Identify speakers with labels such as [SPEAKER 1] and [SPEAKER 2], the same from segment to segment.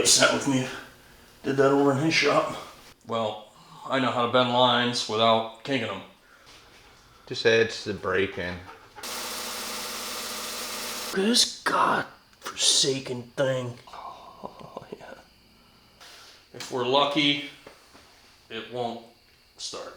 [SPEAKER 1] upset with me. Did that over in his shop. Well, I know how to bend lines without kinking them.
[SPEAKER 2] Just adds the break-in.
[SPEAKER 1] Look at this god-forsaken thing. Oh, yeah. If we're lucky, it won't start.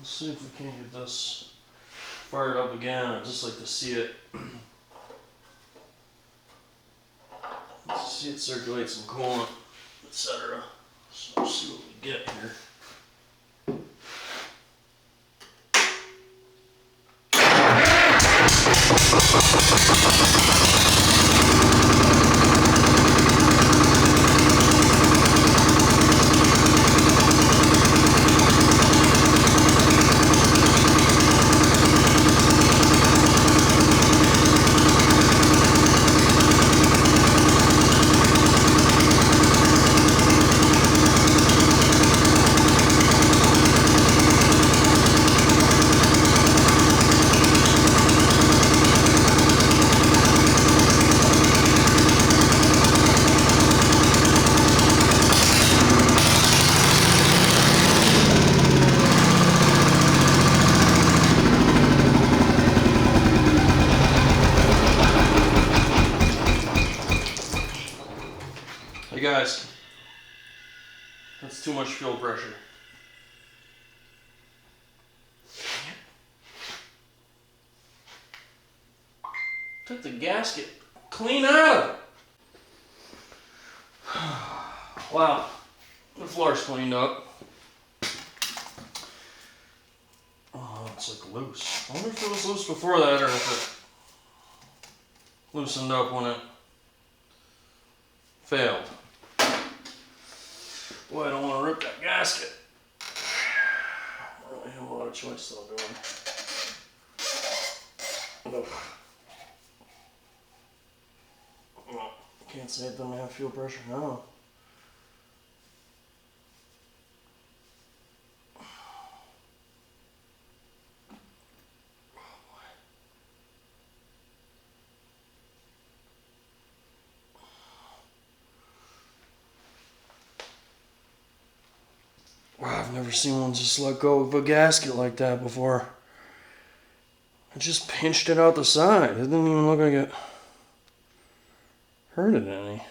[SPEAKER 1] See if we can get this fired up again. I'd just like to see it. See it circulate some coolant, etc. So we'll see what we get here. Hey guys, that's too much fuel pressure. Took the gasket clean out of it. Wow, the floor's cleaned up. Oh, it's like loose. I wonder if it was loose before that or if it loosened up when it failed. Boy, I don't want to rip that gasket. I don't really have a lot of choice though, do I? Well, can't say it doesn't have fuel pressure now. Wow, I've never seen one just let go of a gasket like that before. I just pinched it out the side. It didn't even look like it hurt it any.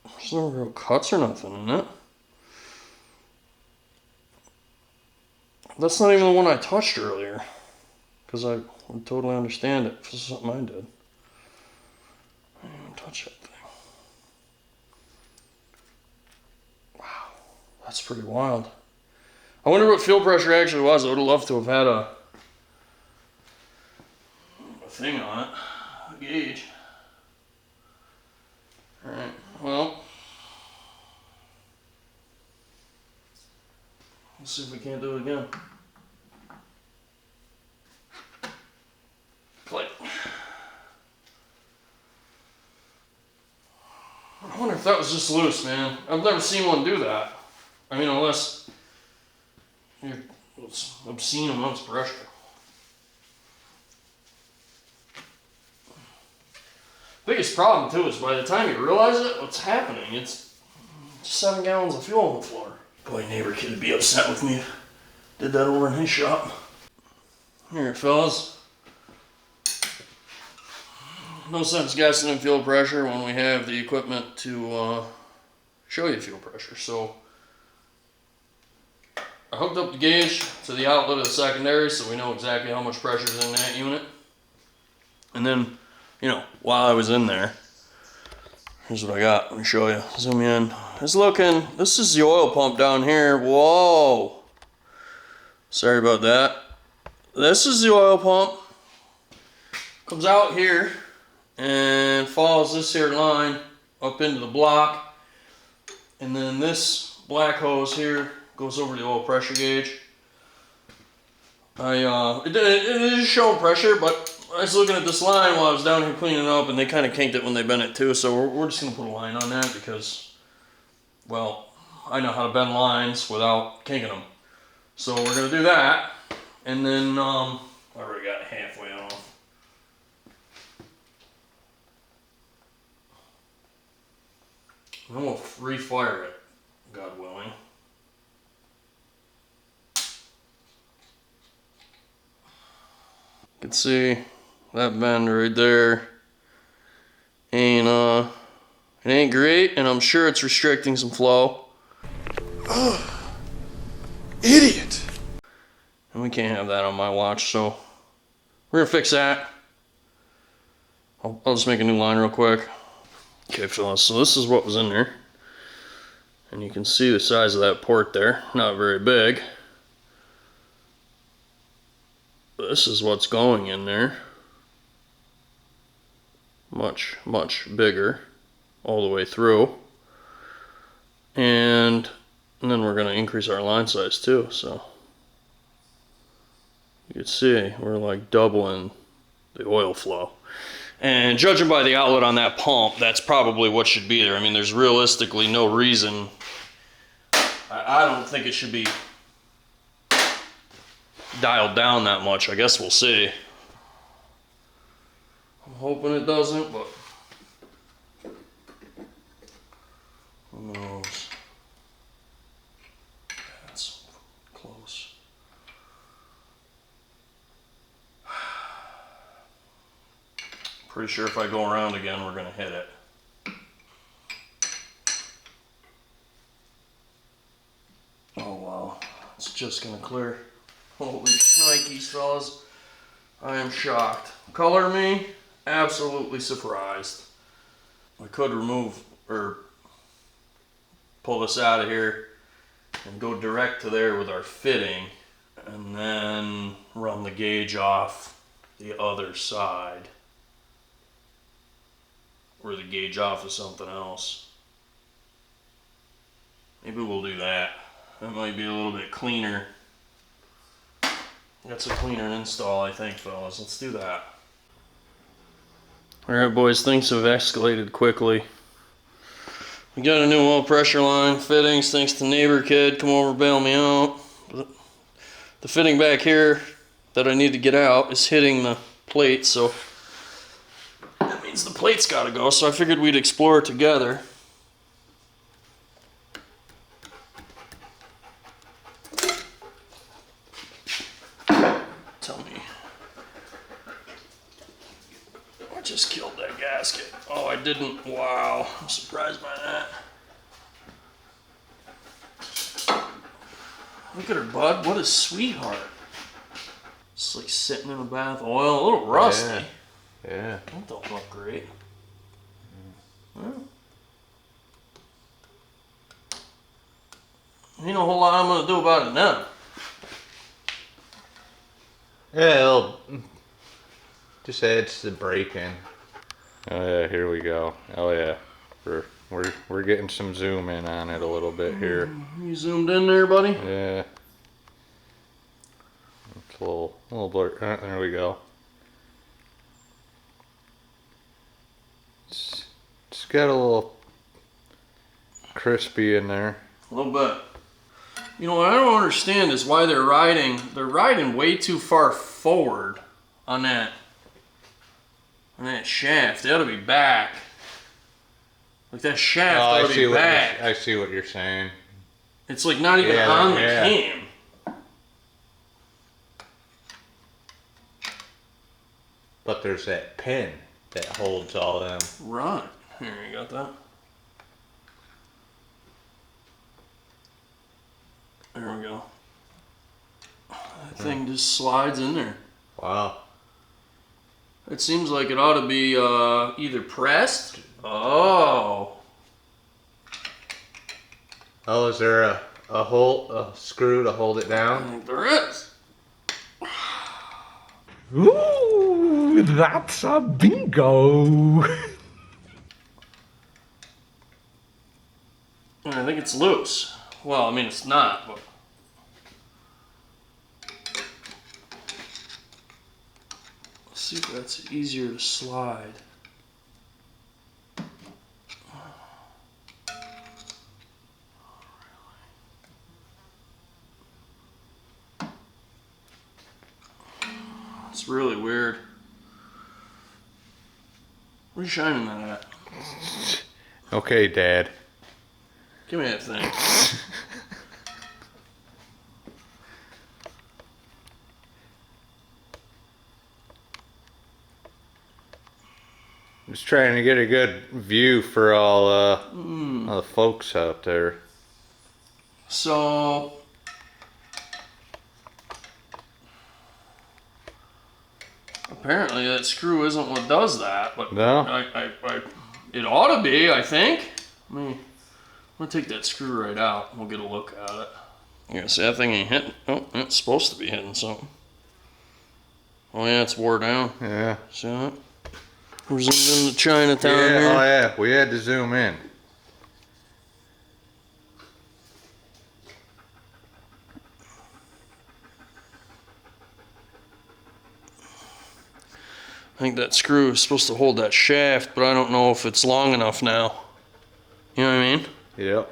[SPEAKER 1] There's no real cuts or nothing in it. That's not even the one I touched earlier. Because I would totally understand it if it's something I did. I didn't even touch that thing. Wow, that's pretty wild. I wonder what fuel pressure actually was. I would have loved to have had a thing on it, a gauge. Alright, well, let's see if we can't do it again. Click. I wonder if that was just loose, man. I've never seen one do that. I mean, unless you're obscene amounts of pressure. Biggest problem too is by the time you realize it, what's happening, it's 7 gallons of fuel on the floor. Boy, neighbor kid would be upset with me. Did that over in his shop. Here, fellas. No sense guessing in fuel pressure when we have the equipment to show you fuel pressure. So I hooked up the gauge to the outlet of the secondary so we know exactly how much pressure is in that unit. And then, you know, while I was in there, here's what I got. Let me show you. Zoom in. This is the oil pump down here. Whoa. Sorry about that. This is the oil pump. Comes out here and follows this here line up into the block. And then this black hose here goes over the oil pressure gauge. It is showing pressure, but I was looking at this line while I was down here cleaning up, and they kind of kinked it when they bent it too. So we're just gonna put a line on that because, well, I know how to bend lines without kinking them. So we're gonna do that, and then I already got it halfway off. And then we'll refire it, God willing. You can see that bend right there ain't it ain't great, and I'm sure it's restricting some flow.
[SPEAKER 3] Ugh, idiot!
[SPEAKER 1] And we can't have that on my watch, so we're gonna fix that. I'll just make a new line real quick. Okay, fellas, so this is what was in there. And you can see the size of that port there, not very big. This is what's going in there. Much, much bigger all the way through. And then we're going to increase our line size too. So you can see we're like doubling the oil flow. And judging by the outlet on that pump, that's probably what should be there. I mean, there's realistically no reason. I don't think it should be dialed down that much. I guess we'll see. I'm hoping it doesn't, but who knows? That's close. Pretty sure if I go around again, we're gonna hit it. Oh wow, it's just gonna clear. Holy shnikes, fellas. I am shocked. Color me, absolutely surprised. I could remove or pull this out of here and go direct to there with our fitting and then run the gauge off the other side. Or the gauge off of something else. Maybe we'll do that. That might be a little bit cleaner. That's a cleaner install, I think, fellas. Let's do that. Alright, boys, things have escalated quickly. We got a new oil pressure line fittings thanks to neighbor kid. Come over, bail me out. The fitting back here that I need to get out is hitting the plate, so that means the plate's gotta go, so I figured we'd explore it together. Tell me. I just killed that gasket. Oh, I didn't. Wow. I'm surprised by that. Look at her, bud. What a sweetheart. It's like sitting in a bath of oil. A little rusty.
[SPEAKER 2] Yeah.
[SPEAKER 1] That don't look great. Well, ain't a whole lot I'm going to do about it now.
[SPEAKER 2] Yeah, it'll just adds to the braking. Oh yeah, here we go. Oh yeah, we're getting some zoom in on it a little bit here.
[SPEAKER 1] You zoomed in there, buddy?
[SPEAKER 2] Yeah. It's a little blur. There we go. It's got a little crispy in there.
[SPEAKER 1] A little bit. You know what I don't understand is why they're riding way too far forward on that shaft. They ought to be back. Like that shaft
[SPEAKER 2] Oh,
[SPEAKER 1] ought to be back.
[SPEAKER 2] I see what you're saying.
[SPEAKER 1] It's like not even on the cam.
[SPEAKER 2] But there's that pin that holds all them.
[SPEAKER 1] Right. Here, you got that? There we go. That thing just slides in there.
[SPEAKER 2] Wow.
[SPEAKER 1] It seems like it ought to be either pressed. Oh.
[SPEAKER 2] Oh, is there a screw to hold it
[SPEAKER 1] I
[SPEAKER 2] down?
[SPEAKER 1] think there is.
[SPEAKER 4] Ooh, that's a bingo.
[SPEAKER 1] I think it's loose. Well, I mean, it's not, but. Let's see if that's easier to slide. It's really weird. What are you shining that at?
[SPEAKER 2] Okay, Dad.
[SPEAKER 1] Give me that thing.
[SPEAKER 2] Just trying to get a good view for all the folks out there.
[SPEAKER 1] So, apparently that screw isn't what does that, but
[SPEAKER 2] No?
[SPEAKER 1] it ought to be, I think. I'm gonna take that screw right out and we'll get a look at it. Yeah, see that thing ain't hitting. Oh, it's supposed to be hitting something. Oh yeah, it's wore down.
[SPEAKER 2] Yeah.
[SPEAKER 1] See that? We're zooming into Chinatown
[SPEAKER 2] Yeah,
[SPEAKER 1] here.
[SPEAKER 2] oh yeah, we had to zoom in.
[SPEAKER 1] I think that screw is supposed to hold that shaft, but I don't know if it's long enough now. You know what I mean?
[SPEAKER 2] Yep.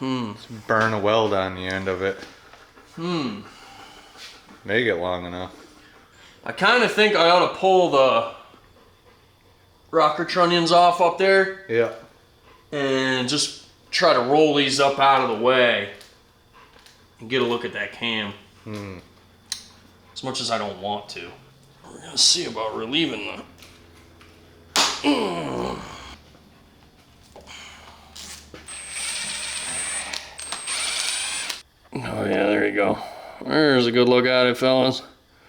[SPEAKER 2] Let's burn a weld on the end of it. Make it long enough.
[SPEAKER 1] I kind of think I ought to pull the rocker trunnions off up there
[SPEAKER 2] Yep.
[SPEAKER 1] and just try to roll these up out of the way and get a look at that cam. As much as I don't want to. We're gonna see about relieving them. Oh yeah, there you go. There's a good look at it, fellas.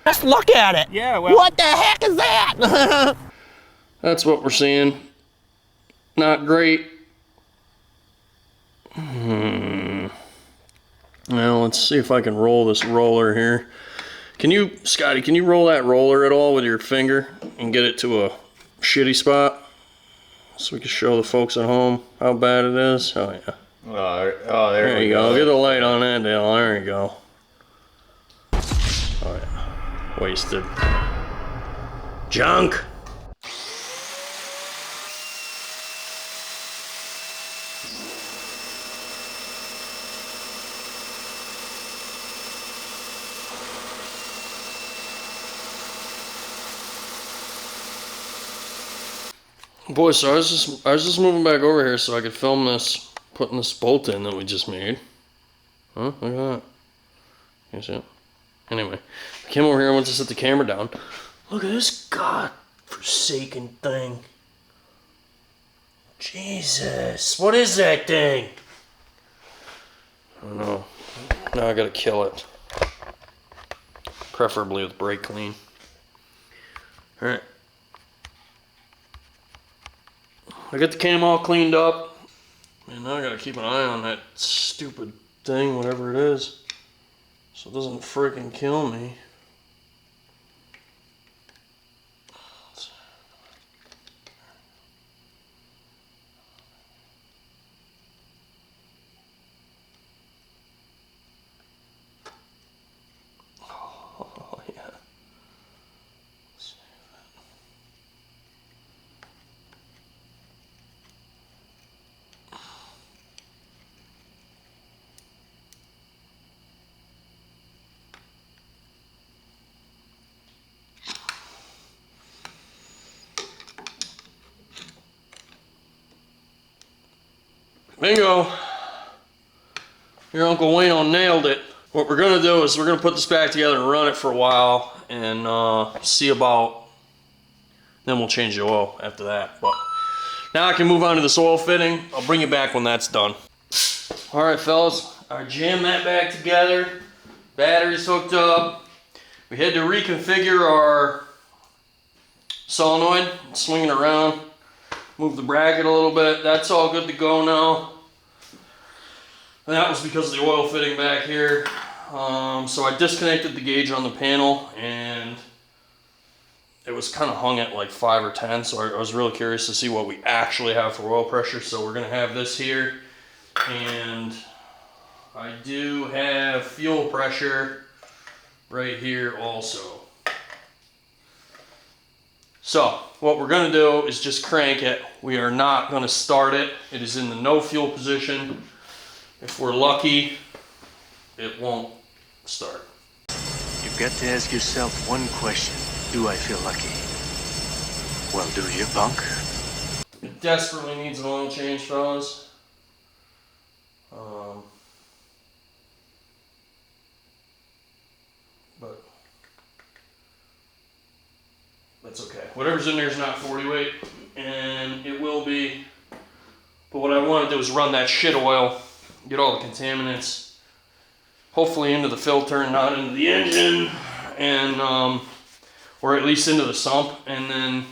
[SPEAKER 4] Just look at it. Yeah, well. What the heck is that?
[SPEAKER 1] That's what we're seeing. Not great. Now let's see if I can roll this roller here. Can you, Scotty, can you roll that roller at all with your finger and get it to a shitty spot? So we can show the folks at home how bad it is. Oh yeah.
[SPEAKER 2] Oh,
[SPEAKER 1] There you go. Get the light on that deal. There you go. Oh yeah. Wasted. Junk. Boy, so I was just moving back over here so I could film this, putting this bolt in that we just made. Huh? Look at that. You see it? Anyway, I came over here and went to set the camera down. Look at this god-forsaken thing. Jesus, what is that thing? I don't know. Now I gotta kill it. Preferably with brake clean. Alright. I got the cam all cleaned up. And now I gotta keep an eye on that stupid thing, whatever it is. So it doesn't freaking kill me. Oh, yeah. Bingo. Your Uncle Wayno nailed it. What we're gonna do is we're gonna put this back together and run it for a while and see about, then we'll change the oil after that. But now I can move on to this oil fitting. I'll bring you back when that's done. All right, fellas, I jammed that back together. Battery's hooked up. We had to reconfigure our solenoid, swing it around, move the bracket a little bit. That's all good to go now. And that was because of the oil fitting back here. So I disconnected the gauge on the panel and it was kind of hung at like 5 or 10. So I was really curious to see what we actually have for oil pressure. So we're gonna have this here. And I do have fuel pressure right here also. So what we're gonna do is just crank it. We are not gonna start it. It is in the no fuel position. If we're lucky, it won't start.
[SPEAKER 5] You've got to ask yourself one question. Do I feel lucky? Well, do you, punk?
[SPEAKER 1] It desperately needs an oil change, fellas. But that's okay. Whatever's in there is not 40 weight, and it will be. But what I want to do is run that shit oil, get all the contaminants, hopefully into the filter and not into the engine, and or at least into the sump, and then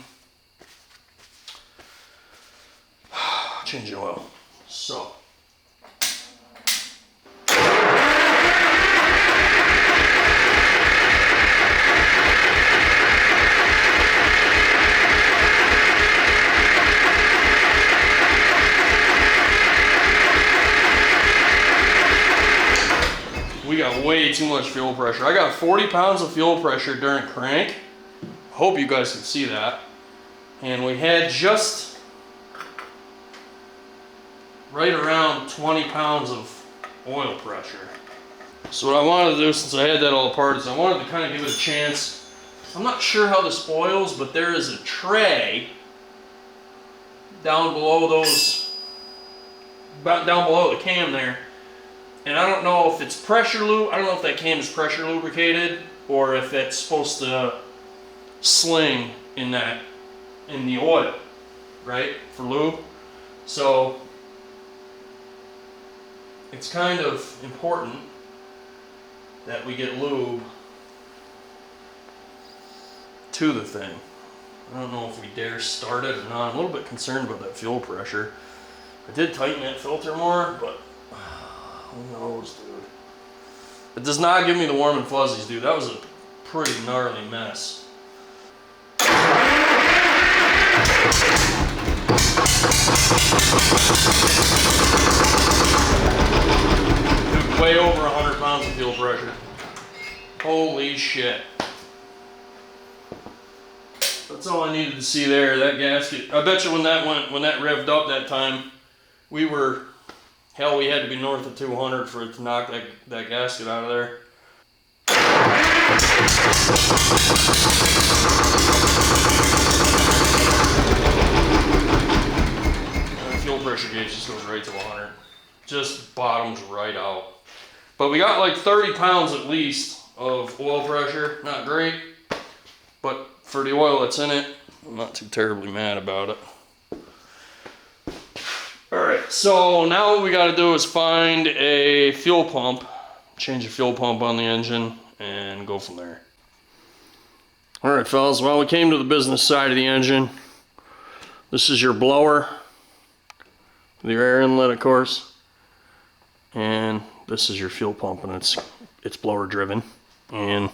[SPEAKER 1] change the oil. So. We got way too much fuel pressure. I got 40 pounds of fuel pressure during crank. Hope you guys can see that. And we had just right around 20 pounds of oil pressure. So what I wanted to do, since I had that all apart, is I wanted to kind of give it a chance. I'm not sure how this oils, but there is a tray down below those, about down below the cam there. And I don't know if it's pressure lube. I don't know if that cam is pressure lubricated or if it's supposed to sling in the oil, right, for lube. So it's kind of important that we get lube to the thing. I don't know if we dare start it or not. I'm a little bit concerned about that fuel pressure. I did tighten that filter more, but who knows, dude. It does not give me the warm and fuzzies, dude. That was a pretty gnarly mess. Dude, way over 100 pounds of fuel pressure. Holy shit. That's all I needed to see there, that gasket. I bet you when that revved up that time, we were, hell, we had to be north of 200 for it to knock that gasket out of there. And the fuel pressure gauge just goes right to 100. Just bottoms right out. But we got like 30 pounds at least of oil pressure. Not great, but for the oil that's in it, I'm not too terribly mad about it. Alright, so now what we gotta do is find a fuel pump, change the fuel pump on the engine, and go from there. Alright, fellas, well, we came to the business side of the engine. This is your blower, with your air inlet, of course, and this is your fuel pump, and it's blower driven. And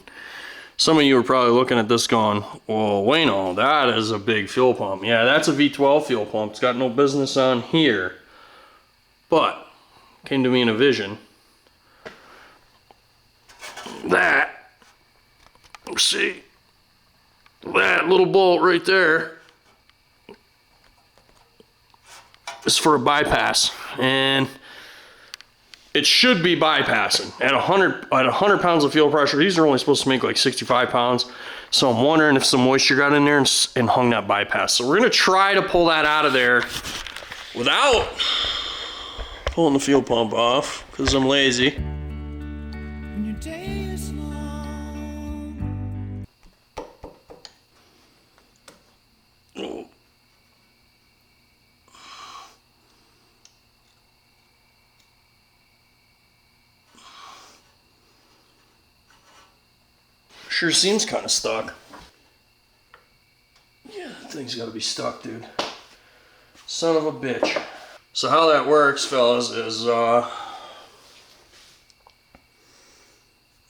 [SPEAKER 1] some of you are probably looking at this going, well, Wayno, that is a big fuel pump. Yeah, that's a V12 fuel pump. It's got no business on here. But, came to me in a vision. That, see, that little bolt right there is for a bypass. And it should be bypassing at 100 pounds of fuel pressure. These are only supposed to make like 65 pounds. So I'm wondering if some moisture got in there and hung that bypass. So we're gonna try to pull that out of there without pulling the fuel pump off because I'm lazy. Oh. Sure seems kind of stuck. Yeah, that thing's got to be stuck, dude. Son of a bitch. So how that works, fellas, is you got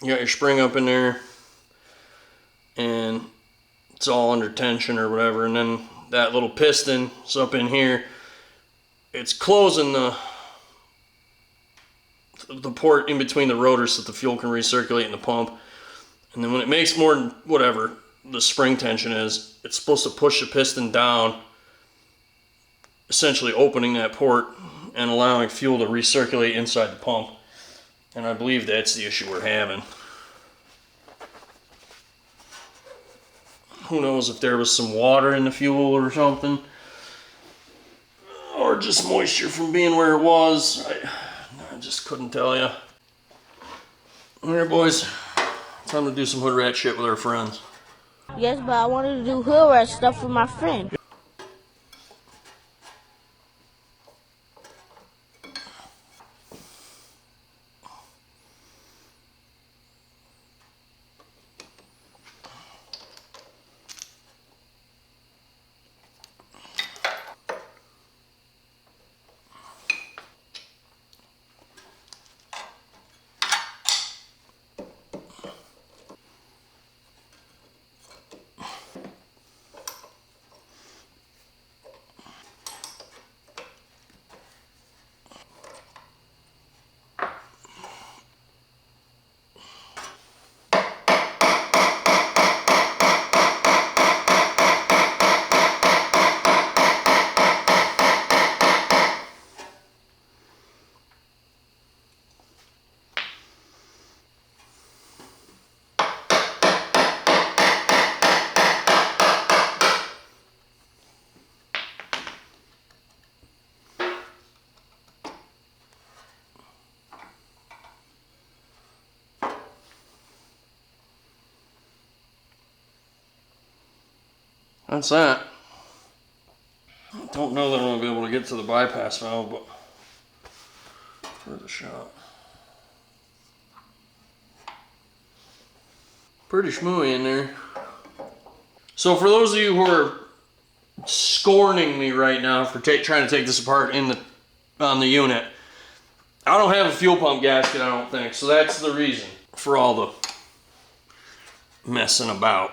[SPEAKER 1] your spring up in there, and it's all under tension or whatever, and then that little piston is up in here. It's closing the port in between the rotors so that the fuel can recirculate in the pump. And then when it makes more than whatever the spring tension is, it's supposed to push the piston down, essentially opening that port and allowing fuel to recirculate inside the pump. And I believe that's the issue we're having. Who knows if there was some water in the fuel or something, or just moisture from being where it was. I just couldn't tell you. Alright, boys, time to do some hood rat shit with our friends.
[SPEAKER 6] Yes, but I wanted to do hood rat stuff with my friend.
[SPEAKER 1] That's that. I don't know that I'm going to be able to get to the bypass valve, but worth a shot. Pretty schmooey in there. So for those of you who are scorning me right now for trying to take this apart on the unit, I don't have a fuel pump gasket, I don't think, so that's the reason for all the messing about.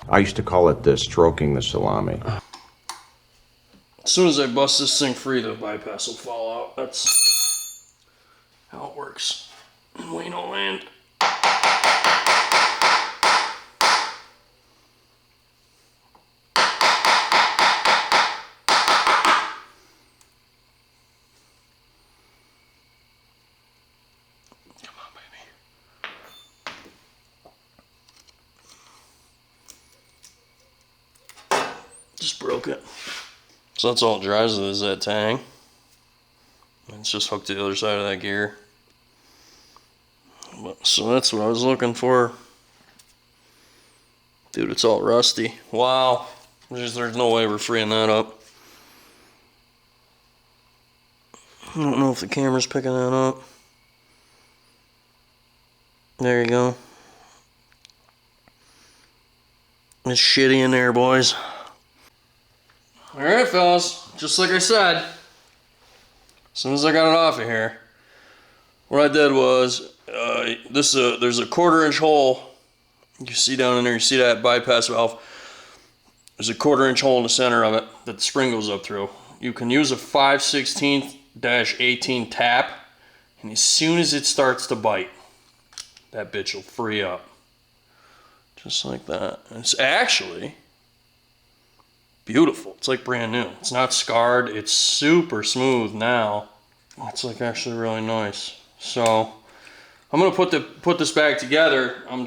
[SPEAKER 7] I used to call it the stroking the salami.
[SPEAKER 1] As soon as I bust this thing free, the bypass will fall out. That's how it works in Wayno land. Come on, baby. Just broke it. So that's all it drives with is that tang. It's just hooked to the other side of that gear. So that's what I was looking for. Dude, it's all rusty. Wow. There's no way we're freeing that up. I don't know if the camera's picking that up. There you go. It's shitty in there, boys. Alright, fellas, just like I said, as soon as I got it off of here, what I did was, there's a 1/4-inch hole, you see down in there, you see that bypass valve, there's a 1/4-inch hole in the center of it that the spring goes up through. You can use a 5/16-18 tap, and as soon as it starts to bite, that bitch will free up. Just like that. And it's actually beautiful. It's like brand new. It's not scarred. It's super smooth now. It's like actually really nice. So I'm gonna put this back together. I'm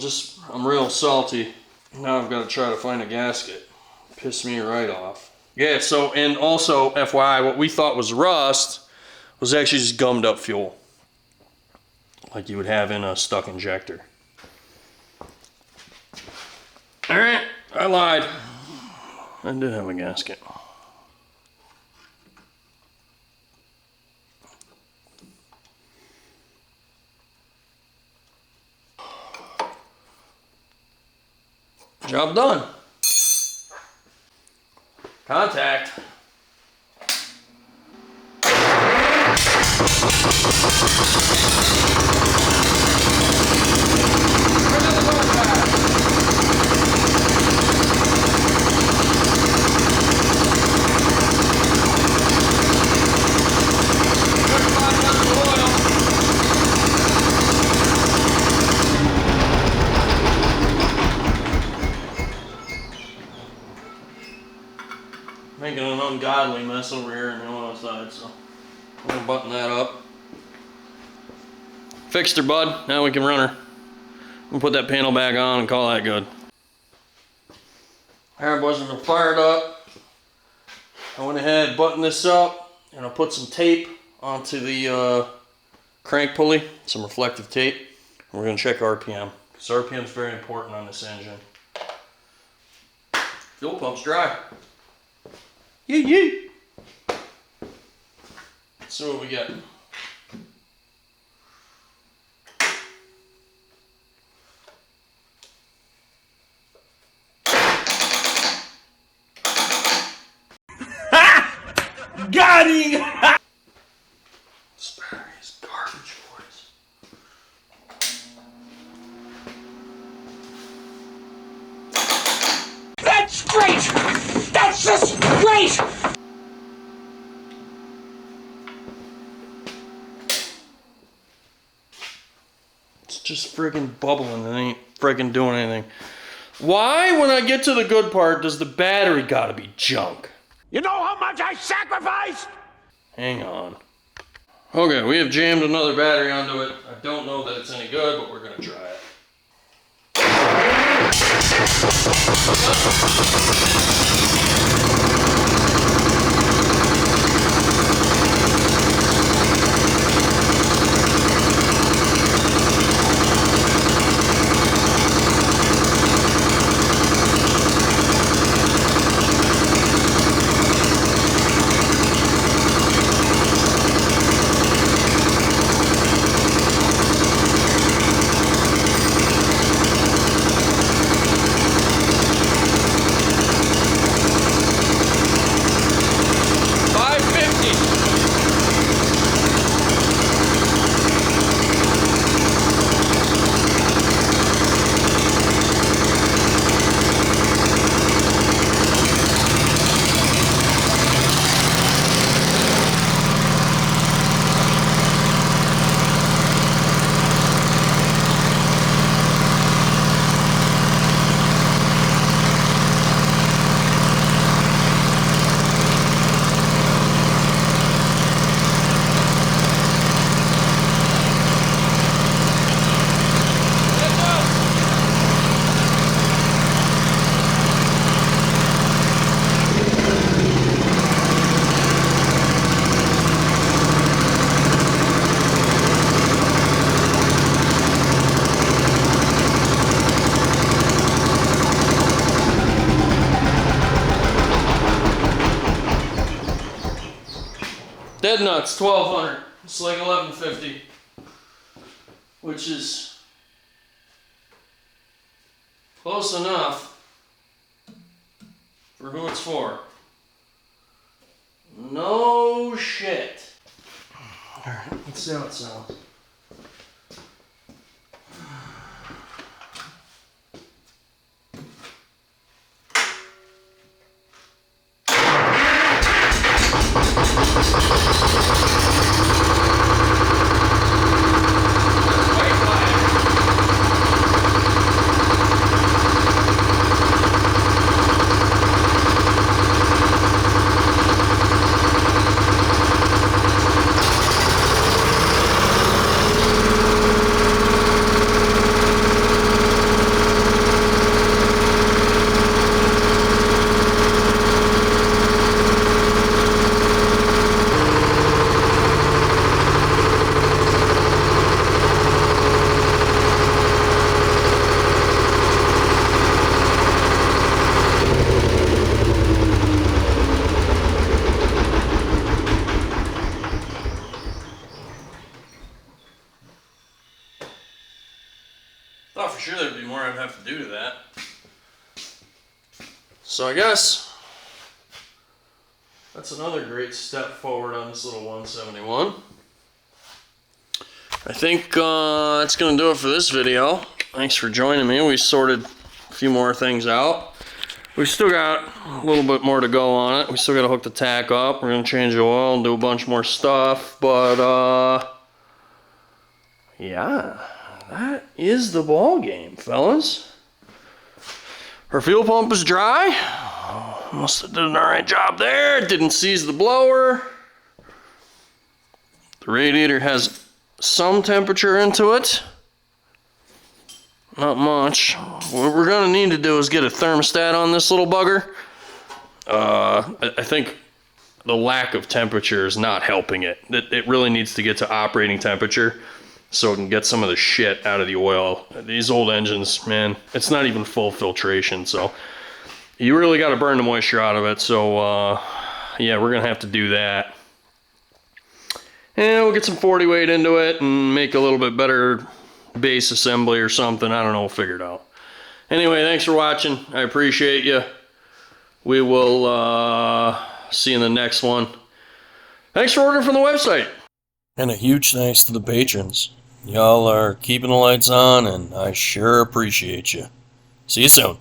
[SPEAKER 1] real salty. Now I've got to try to find a gasket. Pissed me right off. Yeah. So, and also FYI, what we thought was rust was actually just gummed up fuel, like you would have in a stuck injector. Alright, I lied. I did have a gasket. Job done. Contact. Making an ungodly mess over here on the oil side, so I'm gonna button that up. Fixed her, bud. Now we can run her. We'll put that panel back on and call that good. Alright, boys, we're fired up. I went ahead, buttoned this up, and I put some tape onto the crank pulley, some reflective tape. And we're gonna check RPM, because RPM is very important on this engine. Fuel pump's dry. Yee. Let's see what we get.
[SPEAKER 4] Got him!
[SPEAKER 1] This battery is garbage, boys.
[SPEAKER 4] That's great! That's just great!
[SPEAKER 1] It's just friggin' bubbling and ain't friggin' doing anything. Why, when I get to the good part, does the battery gotta be junk?
[SPEAKER 4] You know how much I sacrificed?
[SPEAKER 1] Hang on. Okay, we have jammed another battery onto it. I don't know that it's any good, but we're gonna try it. Dead nuts, 1200. It's like 1150, which is close enough for who it's for. No shit. All right, let's see how it sounds. sure there'd be more I'd have to do to that. So I guess that's another great step forward on this little 171. I think that's going to do it for this video. Thanks for joining me. We sorted a few more things out. We still got a little bit more to go on it. We still got to hook the tack up. We're going to change the oil and do a bunch more stuff. But, yeah, that is the ball game, fellas. Our fuel pump is dry. Must have done an alright job there. Didn't seize the blower. The radiator has some temperature into it. Not much. What we're gonna need to do is get a thermostat on this little bugger. I think the lack of temperature is not helping it. It really needs to get to operating temperature so it can get some of the shit out of the oil. These old engines, man, it's not even full filtration, so you really got to burn the moisture out of it. So yeah, we're gonna have to do that. And we'll get some 40 weight into it and make a little bit better base assembly or something. I don't know, we'll figure it out. Anyway, thanks for watching. I appreciate you. We will see you in the next one. Thanks for ordering from the website. And a huge thanks to the patrons. Y'all are keeping the lights on, and I sure appreciate you. See you soon.